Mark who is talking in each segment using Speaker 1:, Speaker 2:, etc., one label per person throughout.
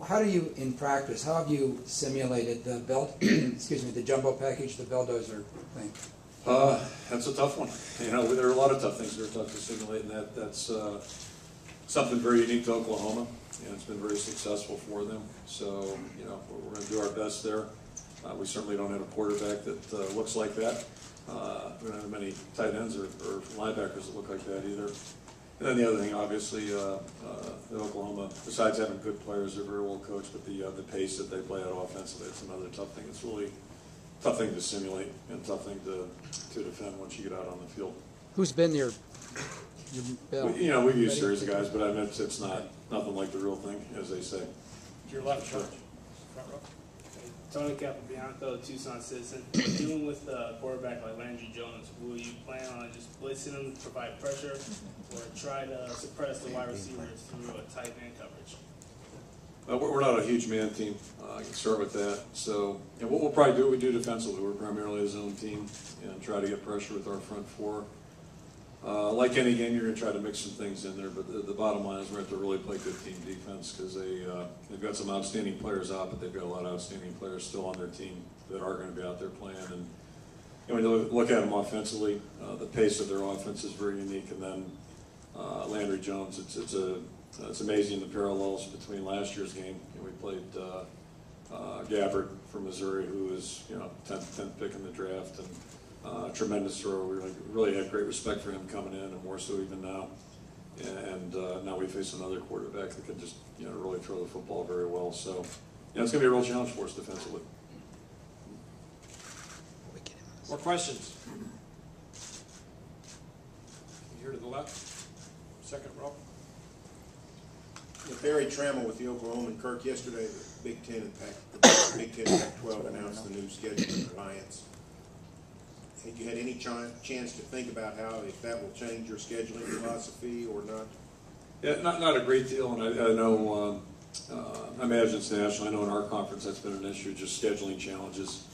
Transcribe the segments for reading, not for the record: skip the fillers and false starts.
Speaker 1: how do you, in practice, how have you simulated the excuse me, the jumbo package, the bulldozer thing?
Speaker 2: That's a tough one. You know, there are a lot of tough things that are tough to simulate, and that's something very unique to Oklahoma, and it's been very successful for them. So, you know, we're going to do our best there. We certainly don't have a quarterback that looks like that. We don't have many tight ends or linebackers that look like that either. And then the other thing, obviously, Oklahoma, besides having good players, they're very well coached, but the pace that they play out offensively, it's another tough thing. It's really a tough thing to simulate and a tough thing to defend once you get out on the field.
Speaker 1: Who's been your Bill?
Speaker 2: You know, we've used a series of guys, but I mean, it's nothing like the real thing, as they say.
Speaker 3: Your left coach. Front row. Tony Capobianco, Tucson citizen. Dealing with a quarterback like Landry Jones, will you plan on just blitzing him to provide pressure, or try to suppress the wide receivers through a tight end coverage?
Speaker 2: We're not a huge man team. I can start with that. So, you know, what we'll probably do, we do defensively. We're primarily a zone team and try to get pressure with our front four. Like any game, you're going to try to mix some things in there, but the bottom line is we have to really play good team defense because they've got some outstanding players out, but they've got a lot of outstanding players still on their team that are going to be out there playing. And when you look at them offensively, the pace of their offense is very unique. And then Landry Jones, it's amazing the parallels between last year's game. You know, we played Gabbard from Missouri, who was 10th pick in the draft, and tremendous thrower. We really had great respect for him coming in, and more so even now. And now we face another quarterback that can just really throw the football very well. So it's going to be a real challenge for us defensively.
Speaker 3: More questions? Here to the left, second row.
Speaker 4: Barry Trammell with the Oklahoma and Kirk yesterday. The Big Ten and Pac-12 announced the new scheduling alliance. Have you had any chance to think about if that will change your scheduling philosophy or not?
Speaker 2: Yeah, not a great deal, and I know, I imagine it's national. I know in our conference that's been an issue, just scheduling challenges,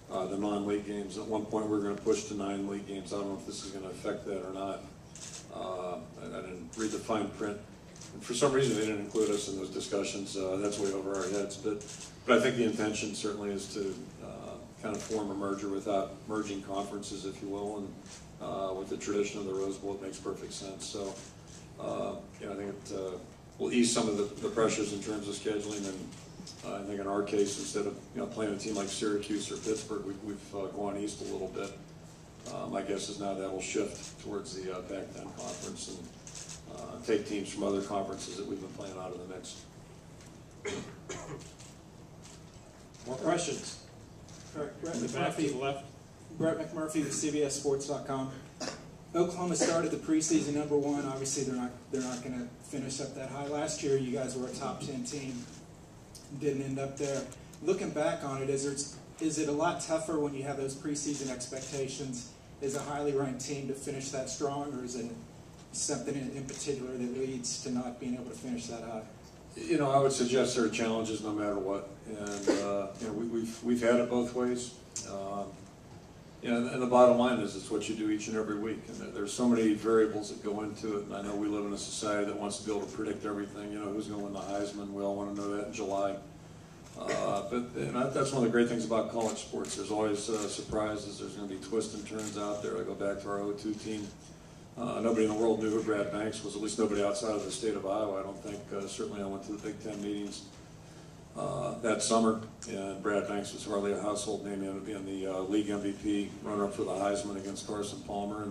Speaker 2: the non-league games. At one point we were going to push to 9 league games. I don't know if this is going to affect that or not. I didn't read the fine print. And for some reason they didn't include us in those discussions. That's way over our heads, but I think the intention certainly is to kind of form a merger without merging conferences, if you will, and with the tradition of the Rose Bowl, it makes perfect sense. So, I think it will ease some of the pressures in terms of scheduling, and I think in our case, instead of playing a team like Syracuse or Pittsburgh, we've gone east a little bit. My guess is now that will shift towards the Pac-10 conference and take teams from other conferences that we've been playing out of the mix.
Speaker 3: More questions?
Speaker 5: Brett McMurphy with CBSSports.com. Oklahoma started the preseason #1. Obviously, they're not going to finish up that high. Last year, you guys were a top 10 team. Didn't end up there. Looking back on it, is it a lot tougher when you have those preseason expectations as a highly ranked team to finish that strong, or is it something in particular that leads to not being able to finish that high?
Speaker 2: I would suggest there are challenges no matter what, and we've had it both ways. And the bottom line is it's what you do each and every week, and there's so many variables that go into it. And I know we live in a society that wants to be able to predict everything. Who's going to win the Heisman? We all want to know that in July. But that's one of the great things about college sports. There's always surprises. There's going to be twists and turns out there. I go back to our 02 team. Nobody in the world knew who Brad Banks was, at least nobody outside of the state of Iowa, I don't think. Certainly I went to the Big Ten meetings that summer, and Brad Banks was hardly a household name. He ended up being the league MVP, runner-up for the Heisman against Carson Palmer.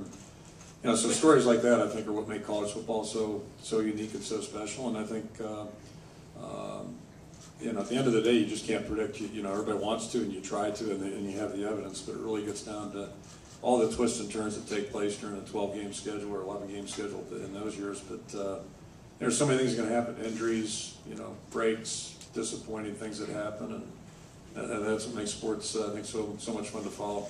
Speaker 2: And so stories like that, I think, are what make college football so unique and so special. And I think, at the end of the day, you just can't predict. Everybody wants to, and you try to, and you have the evidence, but it really gets down to all the twists and turns that take place during a 12-game schedule or 11-game schedule in those years. But there's so many things going to happen: injuries, breaks, disappointing things that happen, and that's what makes sports, I think, so much fun to follow.